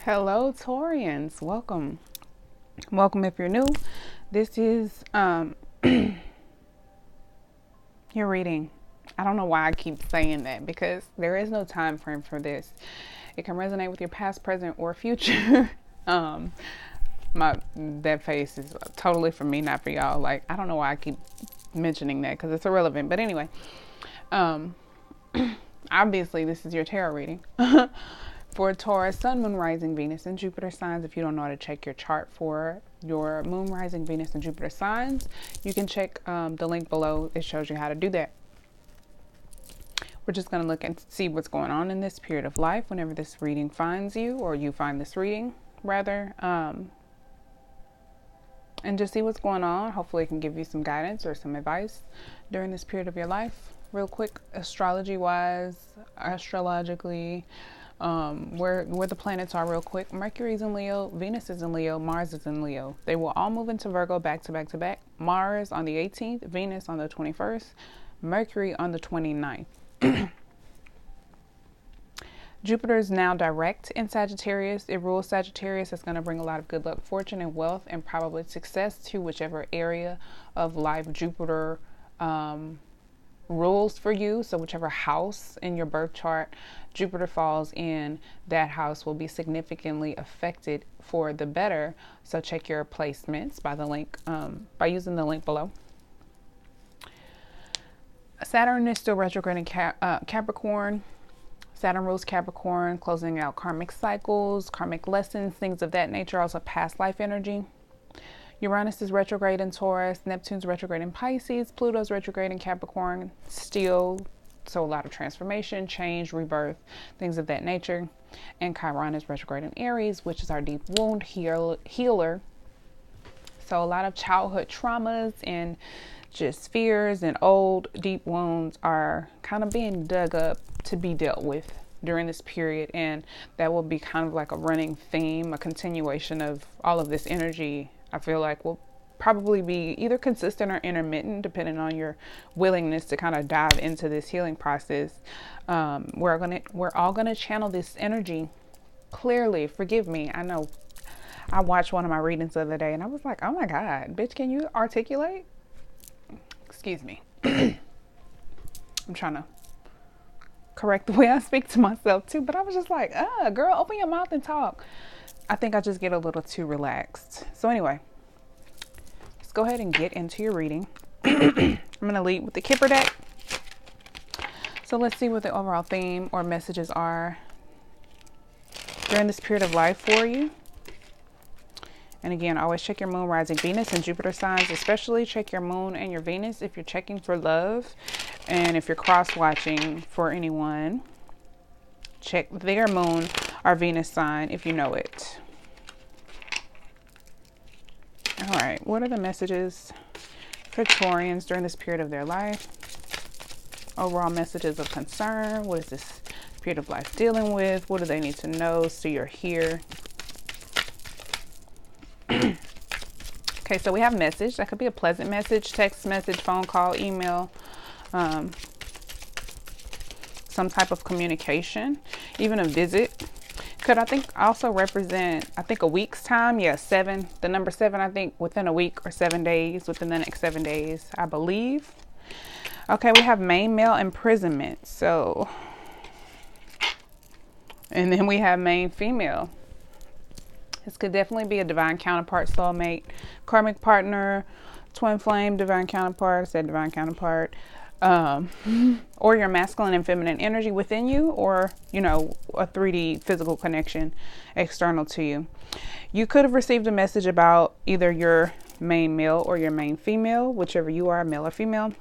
Hello, Taurians. Welcome. Welcome if you're new. This is your reading. I don't know why I keep saying that because there is no time frame for this. It can resonate with your past, present, or future. um that face is totally for me, not for y'all. Like, I don't know why I keep mentioning that because it's irrelevant. But anyway, um obviously this is your tarot reading. For Taurus, Sun, Moon, Rising, Venus, and Jupiter signs. If you don't know how to check your chart for your Moon, Rising, Venus, and Jupiter signs, you can check the link below. It shows you how to do that. We're just going to look and see what's going on in this period of life whenever this reading finds you, or you find this reading, rather. And just see what's going on. Hopefully it can give you some guidance or some advice during this period of your life. Real quick, astrology-wise, astrologically, where the planets are real quick. Mercury's in Leo, Venus is in Leo, Mars is in Leo. They will all move into Virgo back to back to back. Mars on the 18th, Venus on the 21st, Mercury on the 29th. Jupiter is now direct in Sagittarius. It rules Sagittarius. It's going to bring a lot of good luck, fortune, and wealth, and probably success to whichever area of life Jupiter rules for you. So whichever house in your birth chart Jupiter falls in, that house will be significantly affected for the better. So check your placements by the link, by using the link below. Saturn is still retrograde in Capricorn. Saturn rules Capricorn, closing out karmic cycles, karmic lessons, things of that nature, also past life energy. Uranus is retrograde in Taurus, Neptune's retrograde in Pisces, Pluto's retrograde in Capricorn, still, so a lot of transformation, change, rebirth, things of that nature. And Chiron is retrograde in Aries, which is our deep wound healer. So a lot of childhood traumas and just fears and old deep wounds are kind of being dug up to be dealt with during this period, and that will be kind of like a running theme, a continuation of all of this energy. I feel like will probably be either consistent or intermittent depending on your willingness to kind of dive into this healing process. We're all gonna channel this energy clearly. Forgive me, I know I watched one of my readings the other day and I was like, oh my god, bitch, can you articulate? Excuse me. I'm trying to correct the way I speak to myself too, but I was just like, girl, open your mouth and talk. I think I just get a little too relaxed. So anyway, let's go ahead and get into your reading. I'm going to lead with the Kipper deck. So let's see what the overall theme or messages are during this period of life for you. And again, always check your Moon, Rising, Venus, and Jupiter signs. Especially check your Moon and your Venus if you're checking for love. And if you're cross-watching for anyone, check their Moon or Venus sign if you know it. All right, what are the messages for Taurians during this period of their life? Overall messages of concern. What is this period of life dealing with? What do they need to know so you're here? Okay, so we have message. That could be a pleasant message, text message, phone call, email, some type of communication, even a visit. Could, I think, also represent, I think, a week's time. Yeah, 7. The number 7, I think, within a week or 7 days, within the next 7 days, I believe. Okay, we have main male imprisonment. So, and then we have main female. This could definitely be a divine counterpart, soulmate, karmic partner, twin flame, divine counterpart, said divine counterpart, or your masculine and feminine energy within you, or, you know, a 3D physical connection external to you. You could have received a message about either your main male or your main female, whichever you are, male or female.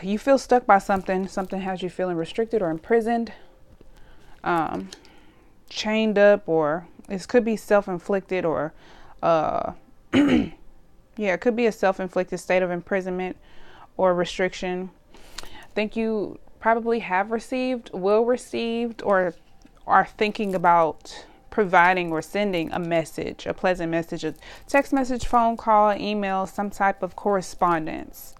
You feel stuck by something. Something has you feeling restricted or imprisoned. Chained up, or it could be self-inflicted, or yeah, it could be a self-inflicted state of imprisonment or restriction. I think you probably have received, will receive, or are thinking about providing or sending a message, a pleasant message, a text message, phone call, email, some type of correspondence.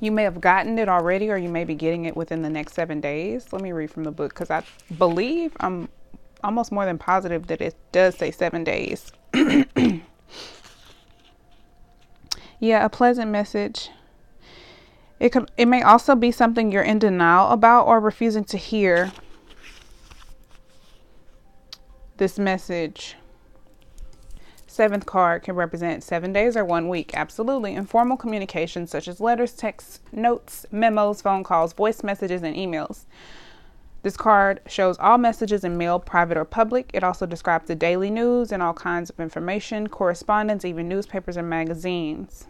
You may have gotten it already, or you may be getting it within the next 7 days. Let me read from the book, because I believe, I'm almost more than positive that it does say 7 days. Yeah, a pleasant message. It may also be something you're in denial about or refusing to hear. This message. 7th card can represent 7 days or 1 week. Absolutely. Informal communication such as letters, texts, notes, memos, phone calls, voice messages, and emails. This card shows all messages in mail, private or public. It also describes the daily news and all kinds of information, correspondence, even newspapers and magazines.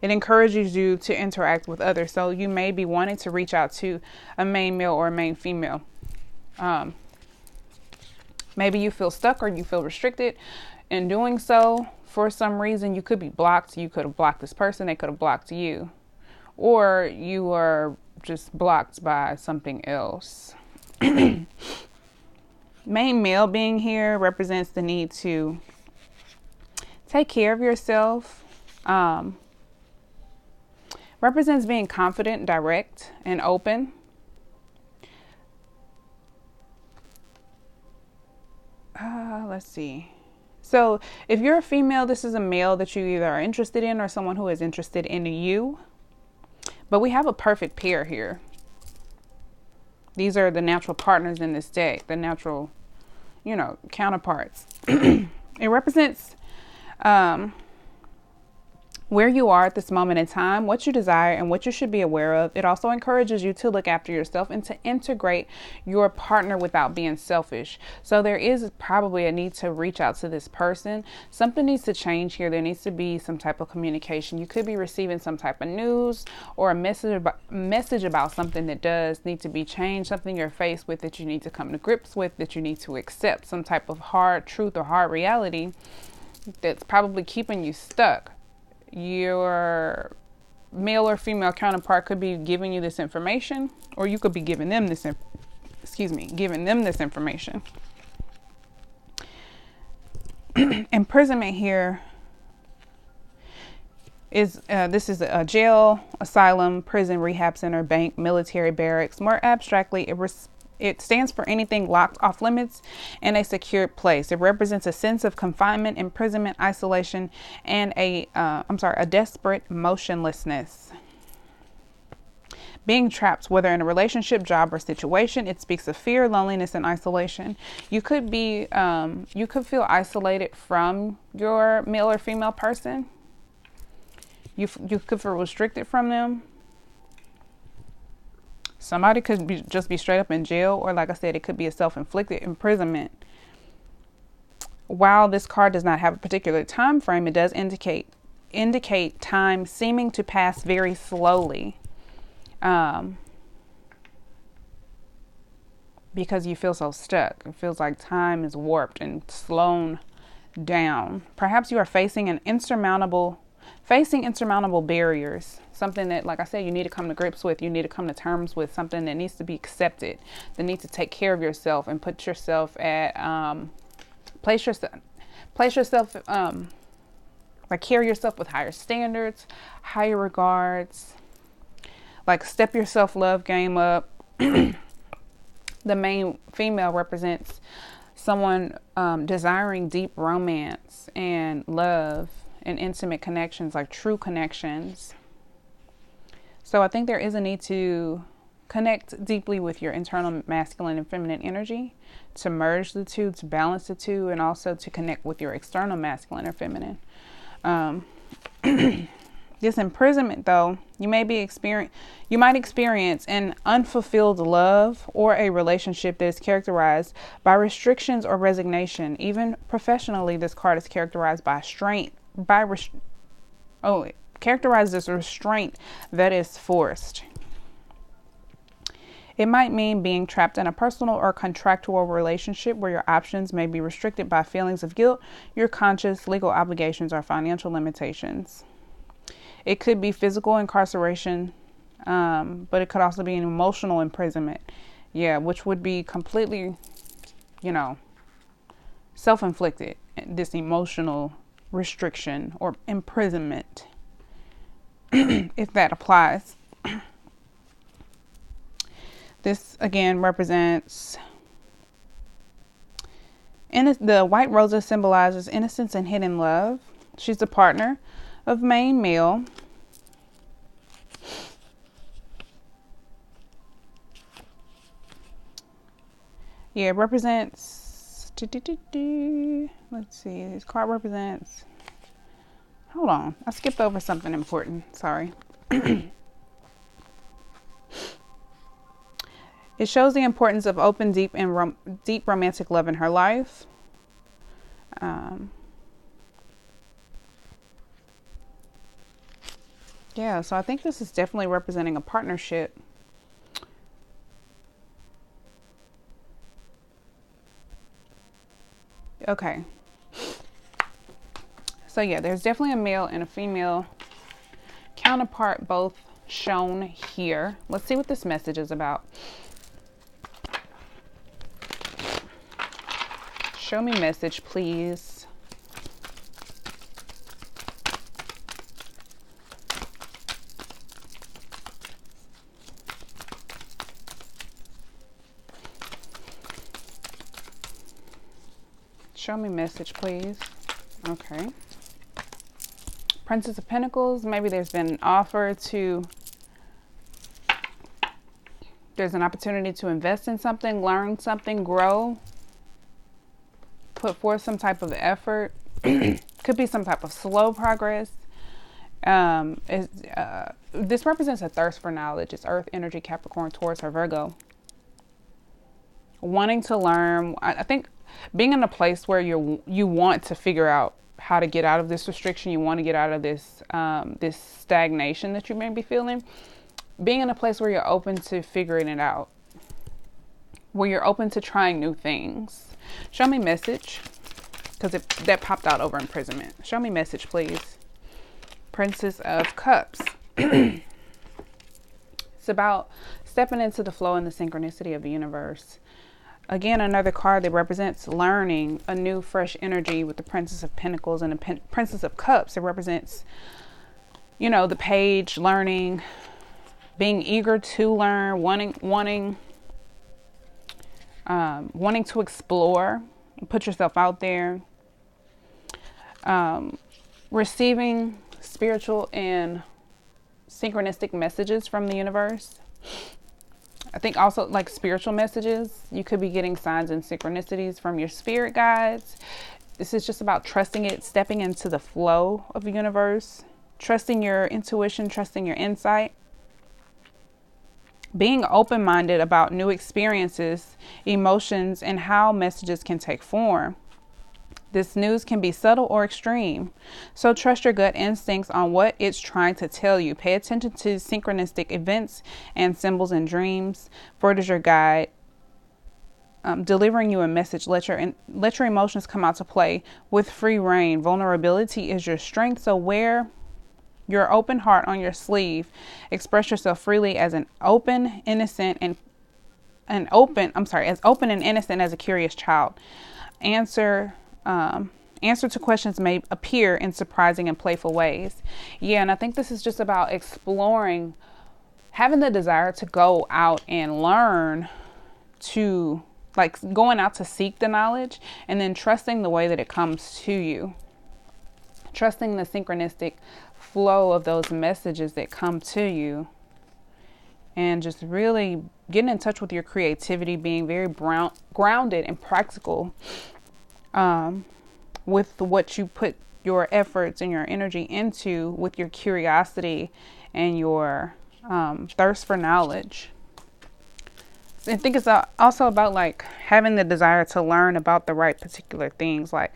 It encourages you to interact with others. So you may be wanting to reach out to a main male or a main female. Maybe you feel stuck or you feel restricted in doing so. For some reason, you could be blocked. You could have blocked this person. They could have blocked you. Or you are just blocked by something else. Main male being here represents the need to take care of yourself. Represents being confident, direct, and open. Let's see. So if you're a female, this is a male that you either are interested in or someone who is interested in you. But we have a perfect pair here. These are the natural partners in this deck, the natural, counterparts. It represents where you are at this moment in time, what you desire, and what you should be aware of. It also encourages you to look after yourself and to integrate your partner without being selfish. So there is probably a need to reach out to this person. Something needs to change here. There needs to be some type of communication. You could be receiving some type of news or a message about something that does need to be changed, something you're faced with that you need to come to grips with, that you need to accept, some type of hard truth or hard reality that's probably keeping you stuck. Your male or female counterpart could be giving you this information, or you could be giving them this information. Imprisonment here is this is a jail, asylum, prison, rehab center, bank, military barracks. More abstractly, it stands for anything locked off limits in a secured place. It represents a sense of confinement, imprisonment, isolation, and a desperate motionlessness. Being trapped, whether in a relationship, job, or situation, it speaks of fear, loneliness, and isolation. You could feel isolated from your male or female person. You could feel restricted from them. Somebody could just be straight up in jail, or like I said, it could be a self-inflicted imprisonment. While this card does not have a particular time frame, it does indicate time seeming to pass very slowly, because you feel so stuck. It feels like time is warped and slowed down. Perhaps you are facing insurmountable barriers, something that, like I said, you need to come to grips with, you need to come to terms with, something that needs to be accepted, that needs to take care of yourself and put yourself at, place yourself, like carry yourself with higher standards, higher regards, like step your self-love game up. The main female represents someone desiring deep romance and love and intimate connections, like true connections. So I think there is a need to connect deeply with your internal masculine and feminine energy, to merge the two, to balance the two, and also to connect with your external masculine or feminine. This imprisonment, though, you might experience an unfulfilled love or a relationship that is characterized by restrictions or resignation. Even professionally, this card is characterized by characterized as restraint that is forced. It might mean being trapped in a personal or contractual relationship where your options may be restricted by feelings of guilt, your conscience, legal obligations, or financial limitations. It could be physical incarceration, but it could also be an emotional imprisonment. Yeah, which would be completely, self-inflicted, this emotional restriction or imprisonment. if that applies. This again represents, the white roses symbolizes innocence and hidden love. She's a partner of main male. Yeah, it represents, let's see, this card represents, hold on, I skipped over something important, sorry. It shows the importance of open, deep, and deep romantic love in her life. Yeah, so I think this is definitely representing a partnership. Okay. So yeah, there's definitely a male and a female counterpart, both shown here. Let's see what this message is about. Show me message, please. Show me message, please. Okay. Princess of Pentacles. Maybe there's been an offer to, there's an opportunity to invest in something, learn something, grow, put forth some type of effort. Could be some type of slow progress. This represents a thirst for knowledge. It's Earth energy, Capricorn, Taurus, or Virgo. Wanting to learn. I think being in a place where you want to figure out how to get out of this restriction. You want to get out of this this stagnation that you may be feeling. Being in a place where you're open to figuring it out. Where you're open to trying new things. Show me message. Because that popped out over imprisonment. Show me message, please. Princess of Cups. It's about stepping into the flow and the synchronicity of the universe. Again, another card that represents learning, a new, fresh energy with the Princess of Pentacles and the Princess of Cups. It represents, you know, the page, learning, being eager to learn, wanting to explore, put yourself out there, receiving spiritual and synchronistic messages from the universe. I think also like spiritual messages. You could be getting signs and synchronicities from your spirit guides. This is just about trusting it, stepping into the flow of the universe, trusting your intuition, trusting your insight, being open-minded about new experiences, emotions, and how messages can take form. This news can be subtle or extreme, so trust your gut instincts on what it's trying to tell you. Pay attention to synchronistic events and symbols and dreams, for it is your guide delivering you a message. Let your emotions come out to play with free reign. Vulnerability is your strength, so wear your open heart on your sleeve. Express yourself freely as an open, innocent, as open and innocent as a curious child. Answer to questions may appear in surprising and playful ways. Yeah, and I think this is just about exploring, having the desire to go out and learn, to like going out to seek the knowledge, and then trusting the way that it comes to you. Trusting the synchronistic flow of those messages that come to you. And just really getting in touch with your creativity, being very grounded and practical with what you put your efforts and your energy into, with your curiosity and your thirst for knowledge. I think it's also about like having the desire to learn about the right particular things, like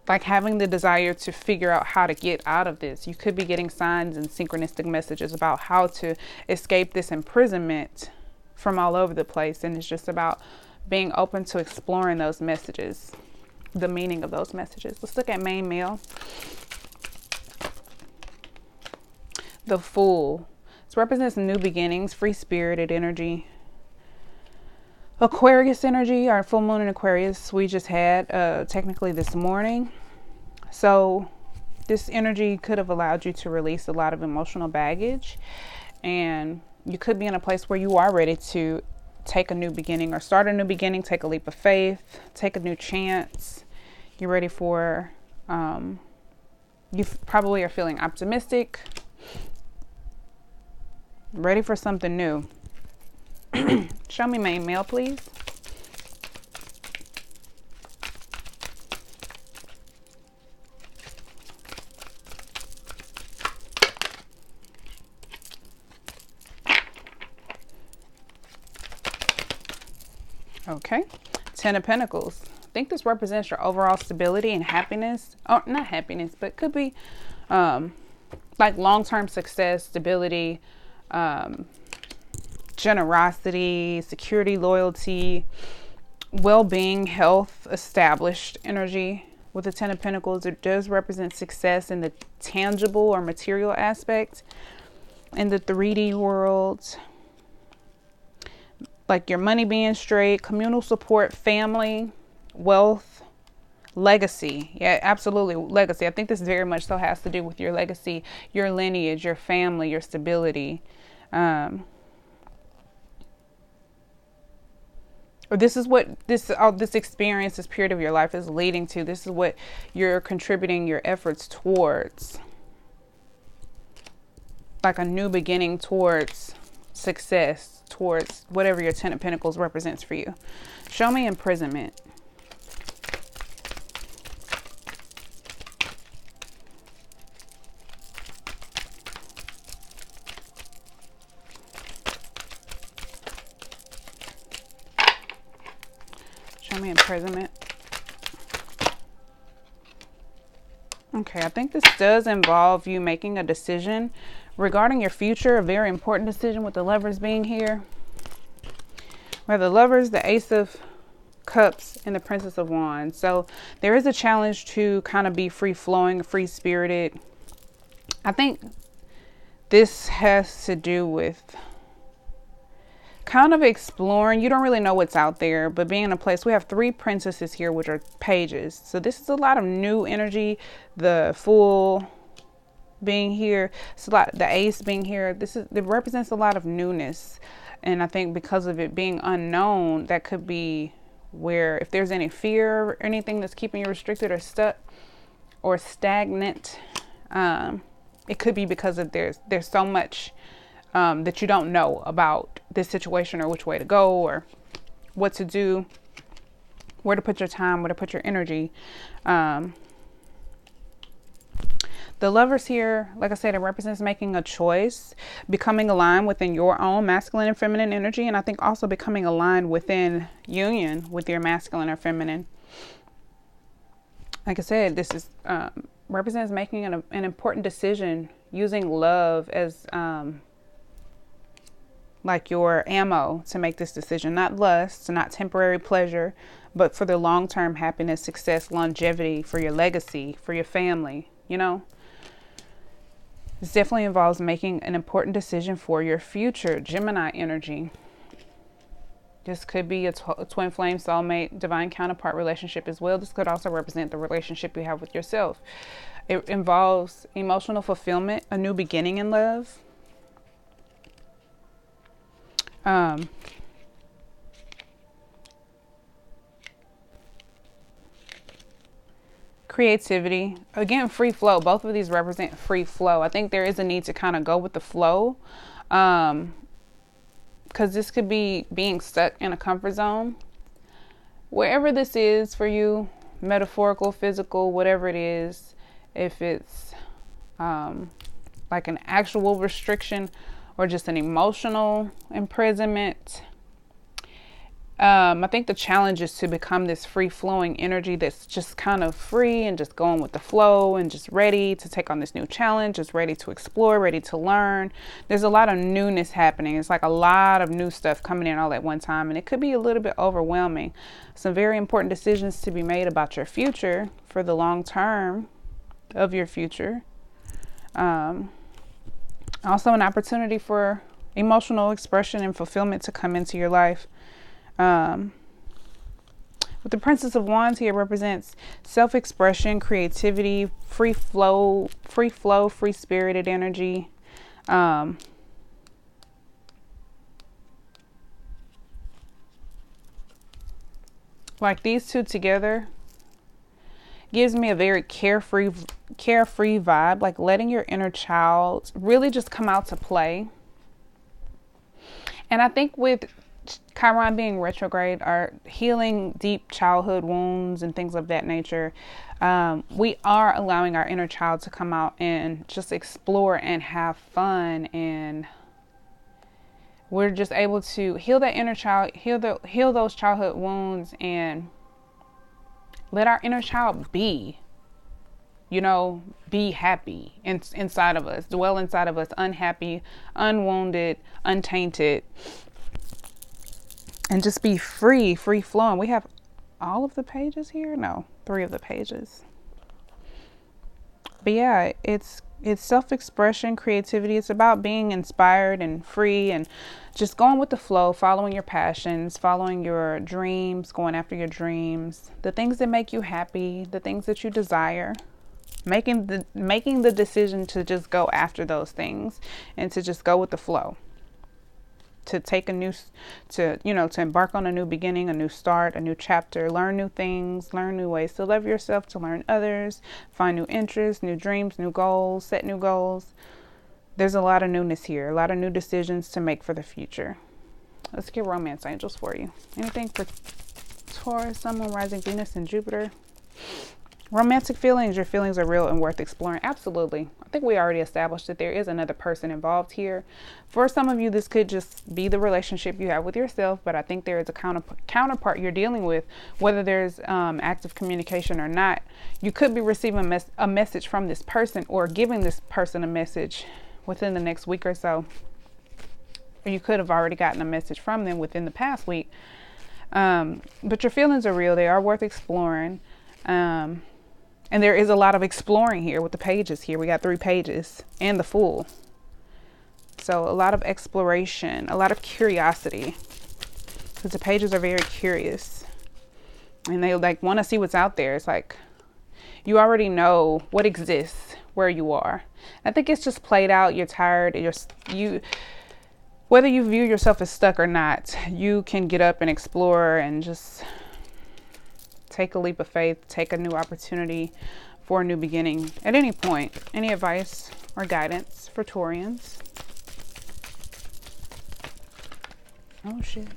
having the desire to figure out how to get out of this. You could be getting signs and synchronistic messages about how to escape this imprisonment from all over the place. And it's just about being open to exploring those messages, the meaning of those messages. Let's look at main male. The Fool. This represents new beginnings, free-spirited energy. Aquarius energy, our full moon in Aquarius we just had technically this morning. So This energy could have allowed you to release a lot of emotional baggage, and you could be in a place where you are ready to take a new beginning or start a new beginning, take a leap of faith, take a new chance. You're ready for, you probably are feeling optimistic, ready for something new. Show me main male, please. Okay, 10 of Pentacles. I think this represents your overall stability and happiness. Or not happiness, but could be like long-term success, stability, generosity, security, loyalty, well-being, health, established energy. With the 10 of Pentacles, it does represent success in the tangible or material aspect. In the 3D world, like your money being straight, communal support, family, wealth, legacy. Yeah, absolutely. Legacy. I think this very much so has to do with your legacy, your lineage, your family, your stability. Or this is what this experience, this period of your life is leading to. This is what you're contributing your efforts towards. Like a new beginning towards success, towards whatever your 10 of Pentacles represents for you. Show me imprisonment. Show me imprisonment. Okay, I think this does involve you making a decision regarding your future, a very important decision with the Lovers being here. We have the Lovers, the Ace of Cups, and the Princess of Wands. So there is a challenge to kind of be free-flowing, free-spirited. I think this has to do with kind of exploring. You don't really know what's out there, but being in a place. We have 3 princesses here, which are pages. So this is a lot of new energy. The Fool being here, it's a lot, the Ace being here, it represents a lot of newness. And I think because of it being unknown, that could be where, if there's any fear or anything that's keeping you restricted or stuck or stagnant, it could be because of there's so much that you don't know about this situation, or which way to go, or what to do, where to put your time, where to put your energy. The Lovers here, like I said, it represents making a choice, becoming aligned within your own masculine and feminine energy, and I think also becoming aligned within union with your masculine or feminine. Like I said, this is represents making an important decision, using love as like your ammo to make this decision. Not lust, not temporary pleasure, but for the long-term happiness, success, longevity, for your legacy, for your family, you know. This definitely involves making an important decision for your future. Gemini energy. This could be a twin flame, soulmate, divine counterpart relationship as well. This could also represent the relationship you have with yourself. It involves emotional fulfillment, a new beginning in love. Creativity, again, free flow. Both of these represent free flow. I think there is a need to kind of go with the flow, because this could be being stuck in a comfort zone. Wherever this is for you, metaphorical, physical, whatever it is, if it's like an actual restriction or just an emotional imprisonment, I think the challenge is to become this free-flowing energy that's just kind of free and just going with the flow and just ready to take on this new challenge, just ready to explore, ready to learn. There's a lot of newness happening. It's like a lot of new stuff coming in all at one time, and it could be a little bit overwhelming. Some very important decisions to be made about your future for the long term of your future. Also an opportunity for emotional expression and fulfillment to come into your life. With the Princess of Wands here represents self-expression, creativity, free flow, free-spirited energy. Like these two together gives me a very carefree vibe, like letting your inner child really just come out to play. And I think with Chiron being retrograde, or healing deep childhood wounds and things of that nature, we are allowing our inner child to come out and just explore and have fun, and we're just able to heal that inner child, heal those childhood wounds, and let our inner child be, you know, be happy inside of us, dwell inside of us, unhappy, unwounded, untainted, and just be free flowing. We have all of the pages here? No, 3 of the pages. But yeah, it's self-expression, creativity. It's about being inspired and free and just going with the flow, following your passions, following your dreams, going after your dreams, the things that make you happy, the things that you desire, making the decision to just go after those things and to just go with the flow. To take to embark on a new beginning, a new start, a new chapter, learn new things, learn new ways to love yourself, to learn others, find new interests, new dreams, new goals, set new goals. There's a lot of newness here, a lot of new decisions to make for the future. Let's get romance angels for you. Anything for Taurus, Sun, Moon, Rising, Venus, and Jupiter? Romantic feelings. Your feelings are real and worth exploring. Absolutely. I think we already established that there is another person involved here. For some of you, this could just be the relationship you have with yourself, but I think there is a counterpart you're dealing with, whether there's active communication or not. You could be receiving a message from this person, or giving this person a message within the next week or so. Or you could have already gotten a message from them within the past week. But your feelings are real. They are worth exploring. And there is a lot of exploring here with the pages here. We got 3 pages and the Fool. So a lot of exploration, a lot of curiosity, because the pages are very curious and they like want to see what's out there. It's like you already know what exists where you are. I think it's just played out. You're tired. Whether you view yourself as stuck or not, you can get up and explore and just take a leap of faith, take a new opportunity for a new beginning at any point. Any advice or guidance for Taurians? Oh shit.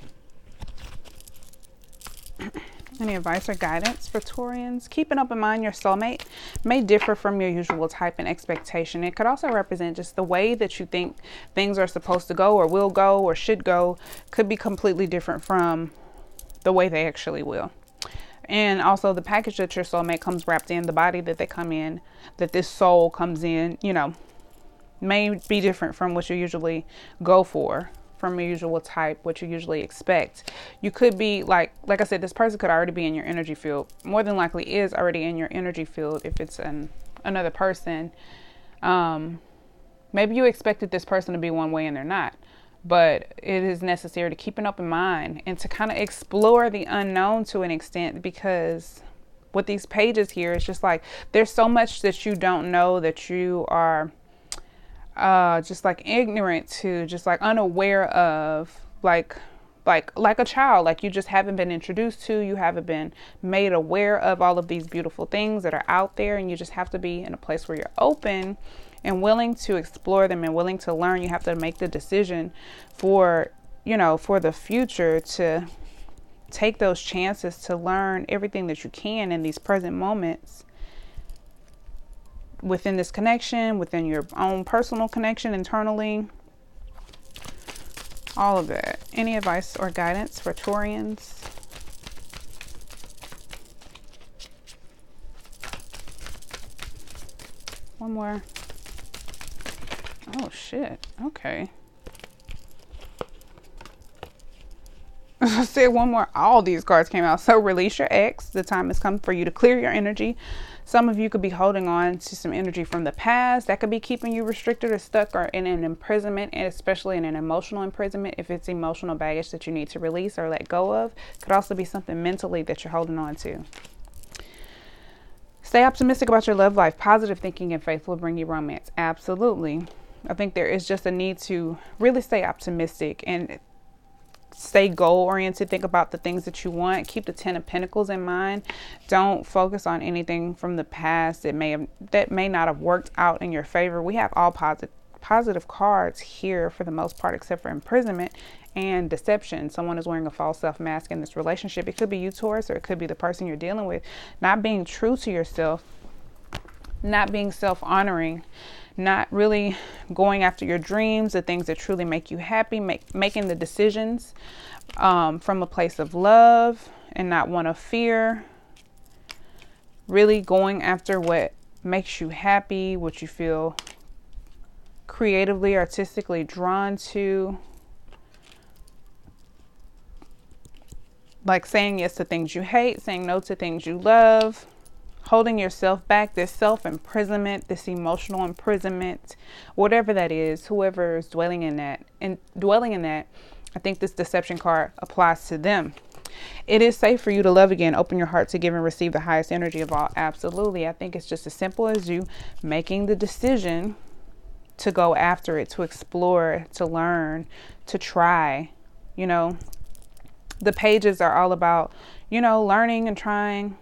Any advice or guidance for Taurians? Keep an open mind. Your soulmate may differ from your usual type and expectation. It could also represent just the way that you think things are supposed to go, or will go, or should go, could be completely different from the way they actually will. And also the package that your soulmate comes wrapped in, the body that they come in, that this soul comes in, you know, may be different from what you usually go for, from your usual type, what you usually expect. You could be like I said, this person could already be in your energy field. More than likely is already in your energy field if it's another person. Maybe you expected this person to be one way and they're not. But it is necessary to keep an open mind and to kind of explore the unknown to an extent, because with these pages here, it's just like there's so much that you don't know, that you are just like ignorant to, just like unaware of, like a child, like you just haven't been introduced to, you haven't been made aware of all of these beautiful things that are out there, and you just have to be in a place where you're open and willing to explore them and willing to learn. You have to make the decision for the future, to take those chances to learn everything that you can in these present moments, within this connection, within your own personal connection internally, all of that. Any advice or guidance for Taurians? One more. Oh shit. Okay. I said one more. All these cards came out. So release your ex. The time has come for you to clear your energy. Some of you could be holding on to some energy from the past that could be keeping you restricted or stuck or in an imprisonment, and especially in an emotional imprisonment. If it's emotional baggage that you need to release or let go of, could also be something mentally that you're holding on to. Stay optimistic about your love life. Positive thinking and faith will bring you romance. Absolutely. I think there is just a need to really stay optimistic and stay goal oriented. Think about the things that you want. Keep the 10 of Pentacles in mind. Don't focus on anything from the past that may not have worked out in your favor. We have all positive cards here for the most part, except for imprisonment and deception. Someone is wearing a false self mask in this relationship. It could be you, Taurus, or it could be the person you're dealing with. Not being true to yourself, not being self-honoring, not really going after your dreams, the things that truly make you happy, making the decisions from a place of love and not one of fear. Really going after what makes you happy, what you feel creatively, artistically drawn to. Like saying yes to things you hate, saying no to things you love. Holding yourself back, this self-imprisonment, this emotional imprisonment, whatever that is, whoever is dwelling in that, I think this deception card applies to them. It is safe for you to love again. Open your heart to give and receive the highest energy of all. Absolutely. I think it's just as simple as you making the decision to go after it, to explore, to learn, to try. You know, the pages are all about, you know, learning and trying.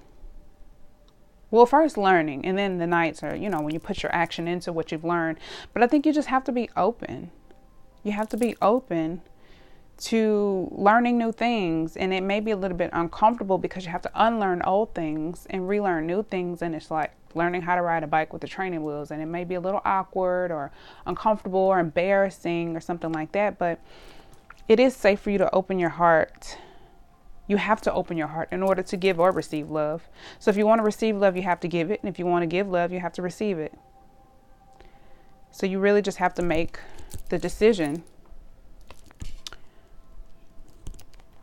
Well, first learning, and then the nights are, you know, when you put your action into what you've learned. But I think you just have to be open. You have to be open to learning new things. And it may be a little bit uncomfortable because you have to unlearn old things and relearn new things. And it's like learning how to ride a bike with the training wheels. And it may be a little awkward or uncomfortable or embarrassing or something like that. But it is safe for you to open your heart. You have to open your heart in order to give or receive love. So if you want to receive love, you have to give it. And if you want to give love, you have to receive it. So you really just have to make the decision.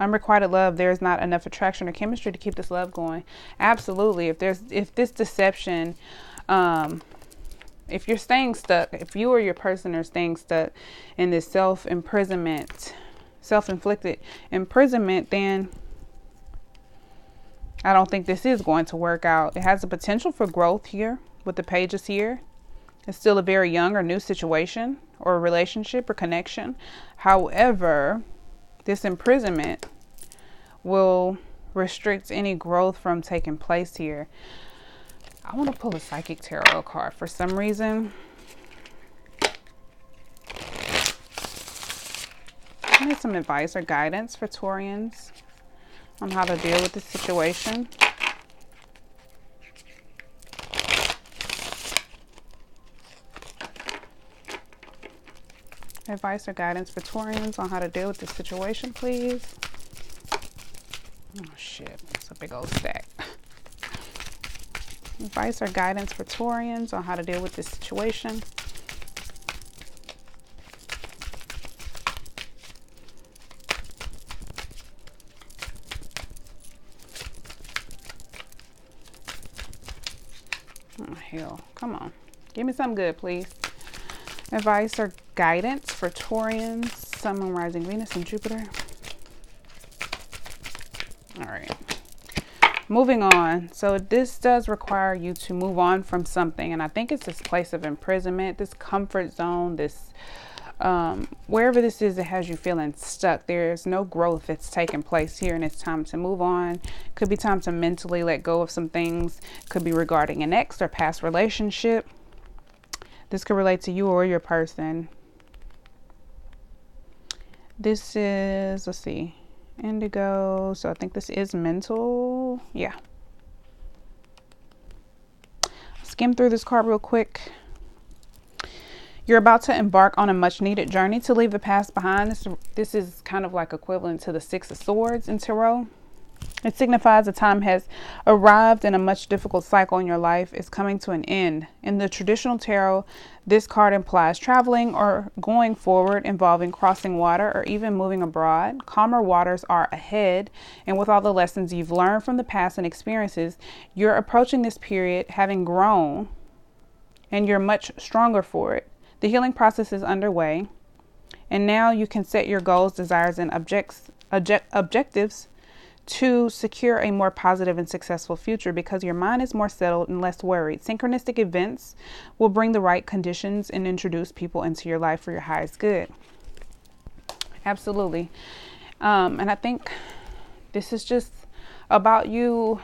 Unrequited love, there is not enough attraction or chemistry to keep this love going. Absolutely. If this deception, if you're staying stuck, if you or your person are staying stuck in this self-imprisonment, self-inflicted imprisonment, then I don't think this is going to work out. It has the potential for growth here with the pages here. It's still a very young or new situation or relationship or connection. However, this imprisonment will restrict any growth from taking place here. I want to pull a psychic tarot card for some reason. I need some advice or guidance for Taurians on how to deal with this situation. Advice or guidance for Taurians on how to deal with this situation, please. Oh shit, it's a big old stack. Advice or guidance for Taurians on how to deal with this situation. Oh, hell, come on. Give me something good, please. Advice or guidance for Taurians, Sun, Moon, Rising, Venus, and Jupiter. All right. Moving on. So this does require you to move on from something. And I think it's this place of imprisonment, this comfort zone, this wherever this is that has you feeling stuck. There's no growth that's taking place here, and it's time to move on. Could be time to mentally let go of some things. Could be regarding an ex or past relationship. This could relate to you or your person. This is, let's see, indigo. So I think this is mental. Yeah. Skim through this card real quick. You're about to embark on a much needed journey to leave the past behind. This is kind of like equivalent to the Six of Swords in Tarot. It signifies a time has arrived and a much difficult cycle in your life is coming to an end. In the traditional tarot, this card implies traveling or going forward, involving crossing water or even moving abroad. Calmer waters are ahead, and with all the lessons you've learned from the past and experiences, you're approaching this period having grown, and you're much stronger for it. The healing process is underway, and now you can set your goals, desires, and objectives to secure a more positive and successful future, because your mind is more settled and less worried. Synchronistic events will bring the right conditions and introduce people into your life for your highest good. Absolutely. And I think this is just about you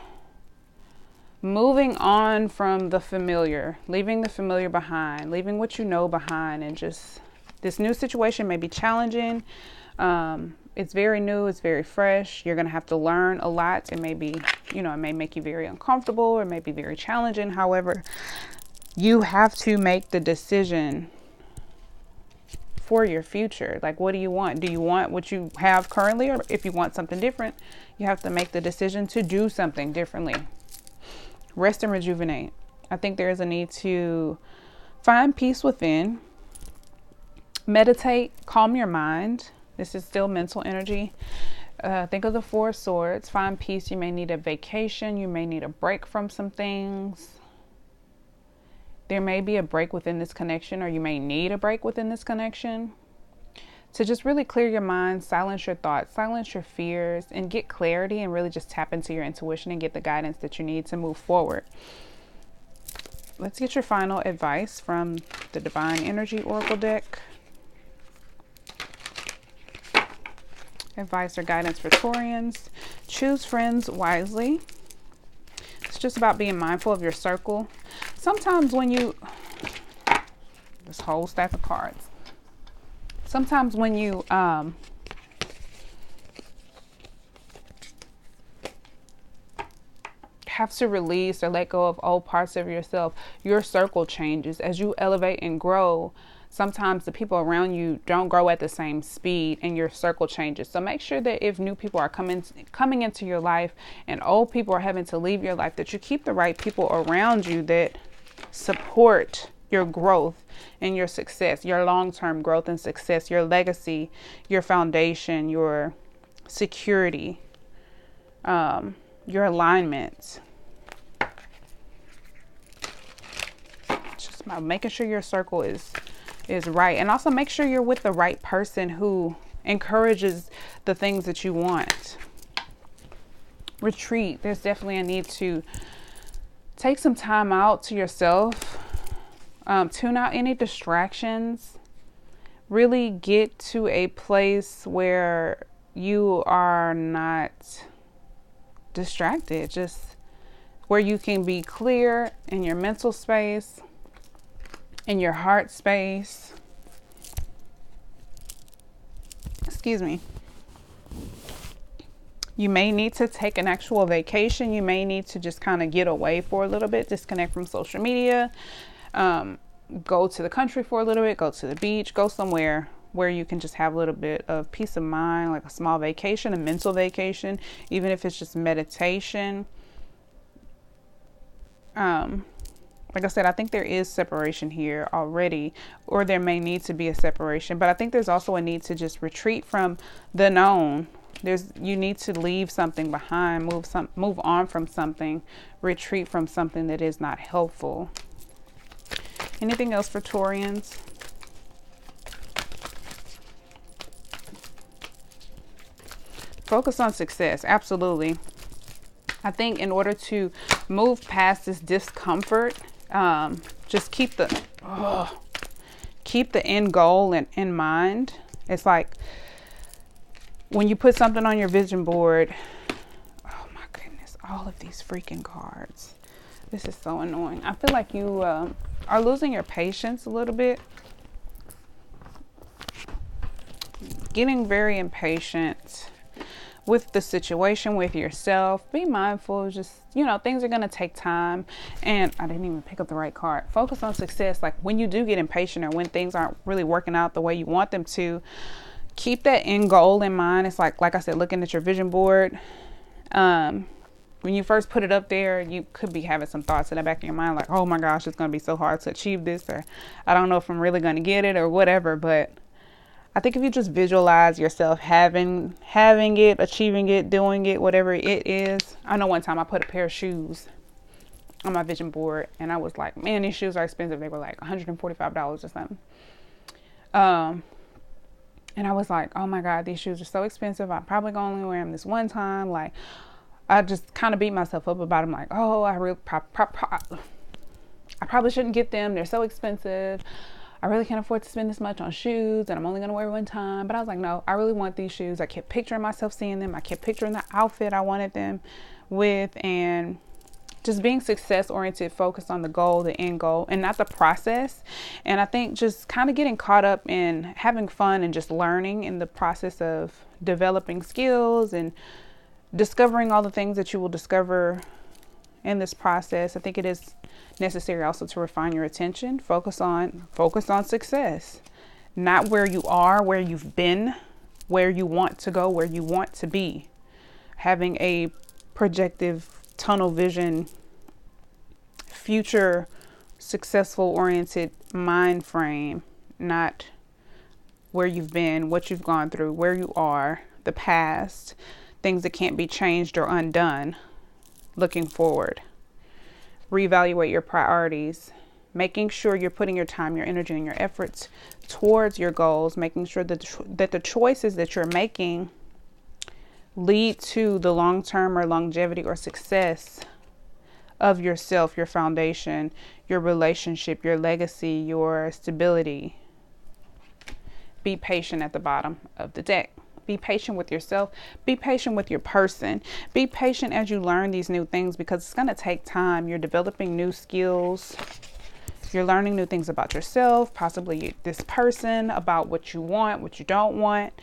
moving on from the familiar, leaving the familiar behind, leaving what you know behind, and just this new situation may be challenging. It's very new. It's very fresh. You're going to have to learn a lot. It may be, it may make you very uncomfortable, or it may be very challenging. However, you have to make the decision for your future. Like, what do you want? Do you want what you have currently? Or if you want something different, you have to make the decision to do something differently. Rest and rejuvenate. I think there is a need to find peace within. Meditate, calm your mind. This is still mental energy. Think of the Four of Swords. Find peace. You may need a vacation. You may need a break from some things. There may be a break within this connection, or you may need a break within this connection. To just really clear your mind, silence your thoughts, silence your fears, and get clarity, and really just tap into your intuition and get the guidance that you need to move forward. Let's get your final advice from the Divine Energy Oracle deck. Advice or guidance for Taurians. Choose friends wisely. It's just about being mindful of your circle. Sometimes when you, this whole stack of cards. Sometimes when you have to release or let go of old parts of yourself, your circle changes. As you elevate and grow, sometimes the people around you don't grow at the same speed, and your circle changes. So make sure that if new people are coming into your life and old people are having to leave your life, that you keep the right people around you that support your growth and your success, your long-term growth and success, your legacy, your foundation, your security, your alignment. Just about making sure your circle is right. And also make sure you're with the right person who encourages the things that you want. Retreat. There's definitely a need to take some time out to yourself. Tune out any distractions. Really get to a place where you are not distracted. Just where you can be clear in your mental space, in your heart space. Excuse me. You may need to take an actual vacation. You may need to just kind of get away for a little bit, disconnect from social media, go to the country for a little bit, go to the beach, go somewhere where you can just have a little bit of peace of mind, like a small vacation, a mental vacation, even if it's just meditation. Like I said, I think there is separation here already, or there may need to be a separation, but I think there's also a need to just retreat from the known. You need to leave something behind, move on from something, retreat from something that is not helpful. Anything else for Taurians? Focus on success. Absolutely. I think in order to move past this discomfort, just keep the end goal in mind. It's like when you put something on your vision board. Oh my goodness, all of these freaking cards. This is so annoying. I feel like you are losing your patience a little bit. Getting very impatient with the situation, with yourself. Be mindful. Just, things are going to take time. And I didn't even pick up the right card. Focus on success. Like when you do get impatient, or when things aren't really working out the way you want them to, keep that end goal in mind. It's like I said, looking at your vision board. When you first put it up there, you could be having some thoughts in the back of your mind like, oh my gosh, it's going to be so hard to achieve this, or I don't know if I'm really going to get it or whatever. But I think if you just visualize yourself having it, achieving it, doing it, whatever it is. I know one time I put a pair of shoes on my vision board and I was like, man, these shoes are expensive. They were like $145 or something. And I was like, oh my God, these shoes are so expensive. I'm probably going to only wear them this one time. Like, I just kind of beat myself up about them. Like, oh, I probably shouldn't get them. They're so expensive. I really can't afford to spend this much on shoes, and I'm only going to wear one time. But I was like, no, I really want these shoes. I kept picturing myself seeing them. I kept picturing the outfit I wanted them with, and just being success oriented, focused on the goal, the end goal, and not the process. And I think just kind of getting caught up in having fun and just learning in the process of developing skills and discovering all the things that you will discover in this process. I think it is necessary also to refine your attention, focus on success, not where you are, where you've been, where you want to go, where you want to be. Having a projective tunnel vision, future successful oriented mind frame, not where you've been, what you've gone through, where you are, the past, things that can't be changed or undone. Looking forward. Reevaluate your priorities, making sure you're putting your time, your energy, and your efforts towards your goals, making sure that the choices that you're making lead to the long-term or longevity or success of yourself, your foundation, your relationship, your legacy, your stability. Be patient at the bottom of the deck. Be patient with yourself. Be patient with your person. Be patient as you learn these new things, because it's going to take time. You're developing new skills. You're learning new things about yourself, possibly this person, about what you want, what you don't want.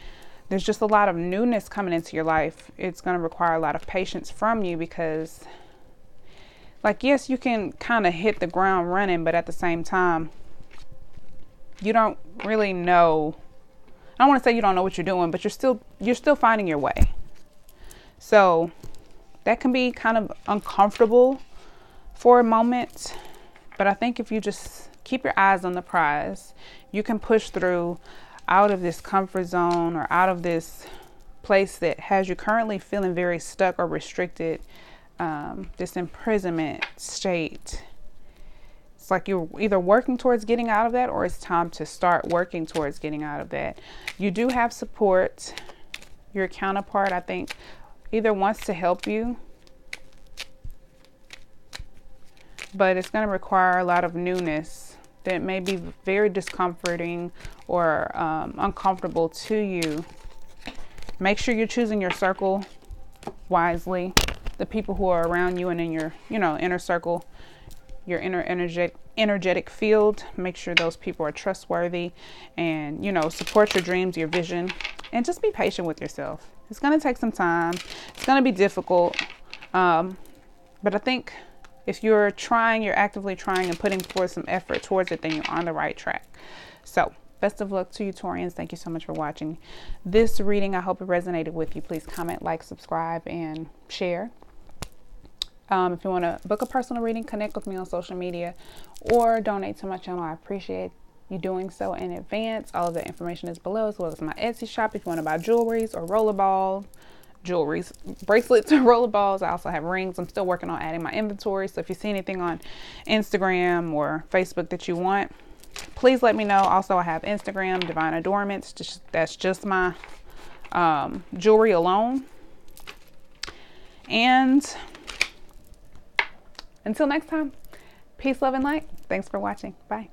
There's just a lot of newness coming into your life. It's going to require a lot of patience from you, because, like, yes, you can kind of hit the ground running, but at the same time, you don't really know. I don't want to say you don't know what you're doing, but you're still finding your way. So that can be kind of uncomfortable for a moment. But I think if you just keep your eyes on the prize, you can push through out of this comfort zone, or out of this place that has you currently feeling very stuck or restricted, this imprisonment state. It's like you're either working towards getting out of that, or it's time to start working towards getting out of that. You do have support. Your counterpart, I think, either wants to help you, but it's going to require a lot of newness that may be very discomforting or uncomfortable to you. Make sure you're choosing your circle wisely. The people who are around you and in your, inner circle, your inner energetic field. Make sure those people are trustworthy, and, support your dreams, your vision, and just be patient with yourself. It's going to take some time. It's going to be difficult. But I think if you're actively trying and putting forth some effort towards it, then you're on the right track. So best of luck to you, Taurians. Thank you so much for watching this reading. I hope it resonated with you. Please comment, like, subscribe, and share. If you want to book a personal reading, connect with me on social media or donate to my channel. I appreciate you doing so in advance. All of the information is below, as well as my Etsy shop if you want to buy bracelets or rollerballs. I also have rings. I'm still working on adding my inventory. So if you see anything on Instagram or Facebook that you want, please let me know. Also, I have Instagram, Divine Adornments. That's just my jewelry alone. And until next time, peace, love, and light. Thanks for watching. Bye.